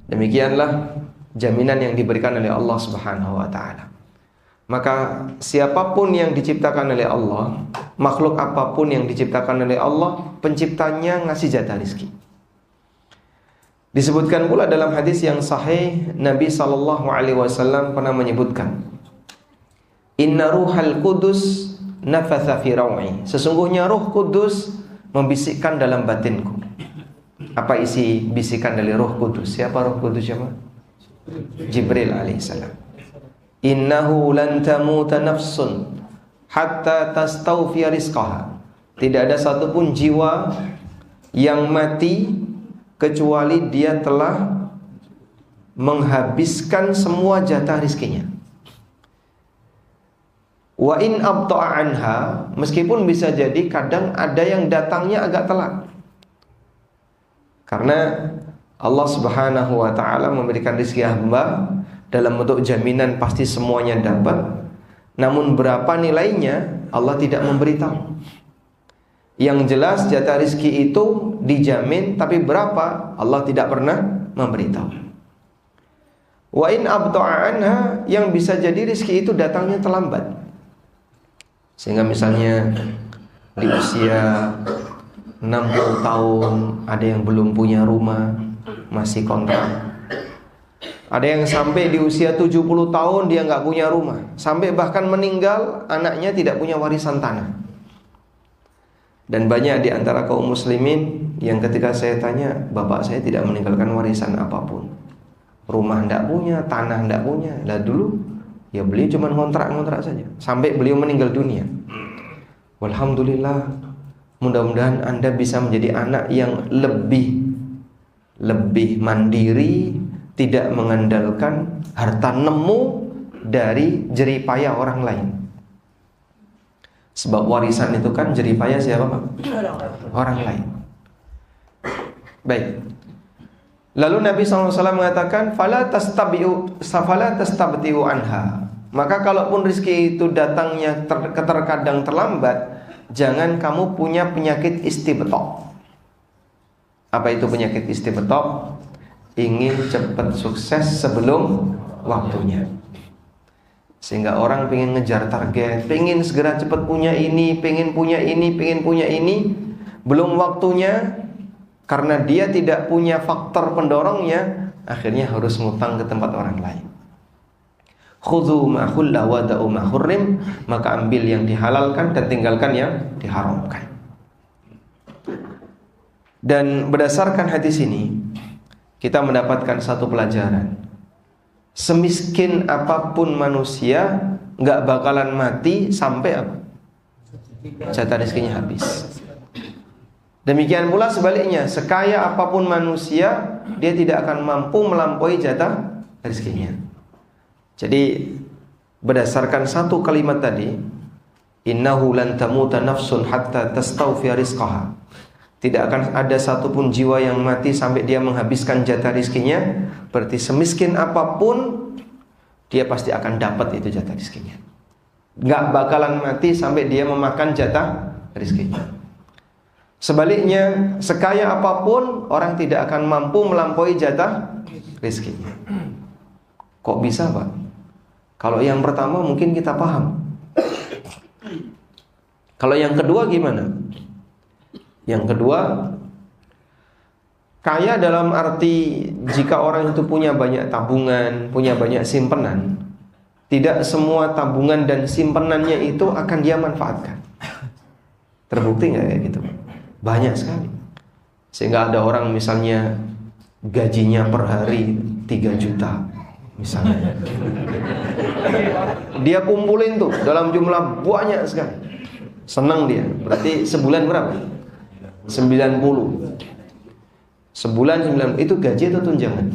Demikianlah jaminan yang diberikan oleh Allah Subhanahu wa taala. Maka siapapun yang diciptakan oleh Allah, makhluk apapun yang diciptakan oleh Allah, penciptanya ngasih jatah rizki. Disebutkan pula dalam hadis yang sahih, Nabi SAW pernah menyebutkan, Inna ruhal kudus nafatha fi raw'i. Sesungguhnya Ruh Kudus membisikkan dalam batinku. Apa isi bisikan dari Ruh Kudus? Siapa Ruh Kudus siapa? Jibril alaihissalam. Innahu lan tamuta nafsun hatta tastawfiya rizqaha. Tidak ada satupun jiwa yang mati kecuali dia telah menghabiskan semua jatah rizkinya. Wa in abta'a anha, meskipun bisa jadi kadang ada yang datangnya agak telat. Karena Allah Subhanahu wa taala memberikan rizki hamba dalam bentuk jaminan pasti semuanya dapat. Namun berapa nilainya Allah tidak memberitahu. Yang jelas jatah rizki itu dijamin, tapi berapa Allah tidak pernah memberitahu. Wa in abta'a anha, yang bisa jadi rizki itu datangnya terlambat. Sehingga misalnya di usia 60 tahun ada yang belum punya rumah, masih kontrak. Ada yang sampai di usia 70 tahun dia nggak punya rumah, sampai bahkan meninggal anaknya tidak punya warisan tanah. Dan banyak di antara kaum muslimin yang ketika saya tanya, bapak saya tidak meninggalkan warisan apapun, rumah nggak punya, tanah nggak punya. Lah dulu ya beliau cuma ngontrak-ngontrak saja sampai beliau meninggal dunia. Walhamdulillah, mudah-mudahan Anda bisa menjadi anak yang lebih mandiri, tidak mengandalkan harta nemu dari jeripaya orang lain. Sebab warisan itu kan jeripaya siapa, Pak? Orang lain. Baik. Lalu Nabi SAW mengatakan, fala tastabtiu anha. Maka kalaupun rezeki itu datangnya terkadang terlambat, jangan kamu punya penyakit istibtok. Apa itu penyakit istibtok? Ingin cepat sukses sebelum waktunya. Sehingga orang pengen ngejar target, pengen segera cepat punya ini, pengen punya ini, belum waktunya. Karena dia tidak punya faktor pendorongnya, akhirnya harus ngutang ke tempat orang lain. Khudhu ma hulla wa da'u ma hurrim, maka ambil yang dihalalkan dan tinggalkan yang diharamkan. Dan berdasarkan hadis ini, kita mendapatkan satu pelajaran. Semiskin apapun manusia, nggak bakalan mati sampai apa? Jatah rezekinya habis. Demikian pula sebaliknya, sekaya apapun manusia, dia tidak akan mampu melampaui jatah rezekinya. Jadi berdasarkan satu kalimat tadi, innahu lan tamuta nafsun hatta tastawfiya rizqaha. Tidak akan ada satupun jiwa yang mati sampai dia menghabiskan jatah rezekinya. Berarti semiskin apapun, dia pasti akan dapat itu jatah rezekinya. Nggak bakalan mati sampai dia memakan jatah rezekinya. Sebaliknya, sekaya apapun orang tidak akan mampu melampaui jatah rezekinya. Kok bisa, Pak? Kalau yang pertama mungkin kita paham. Kalau yang kedua gimana? Yang kedua, kaya dalam arti jika orang itu punya banyak tabungan, punya banyak simpenan, tidak semua tabungan dan simpenannya itu akan dia manfaatkan. Terbukti nggak kayak gitu? Banyak sekali. Sehingga ada orang misalnya gajinya per hari 3 juta misalnya, dia kumpulin tuh dalam jumlah banyak sekali. Senang dia. Berarti sebulan berapa? 90. Sebulan 90. Itu gaji atau tunjangan?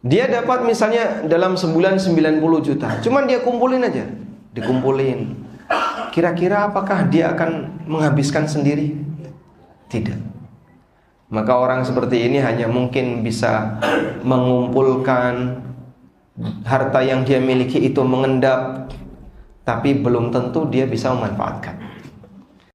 Dia dapat misalnya dalam sebulan 90 juta. Cuman dia kumpulin aja. Dikumpulin. Kira-kira apakah dia akan menghabiskan sendiri? Tidak. Maka orang seperti ini hanya mungkin bisa mengumpulkan harta yang dia miliki itu mengendap, tapi belum tentu dia bisa memanfaatkan.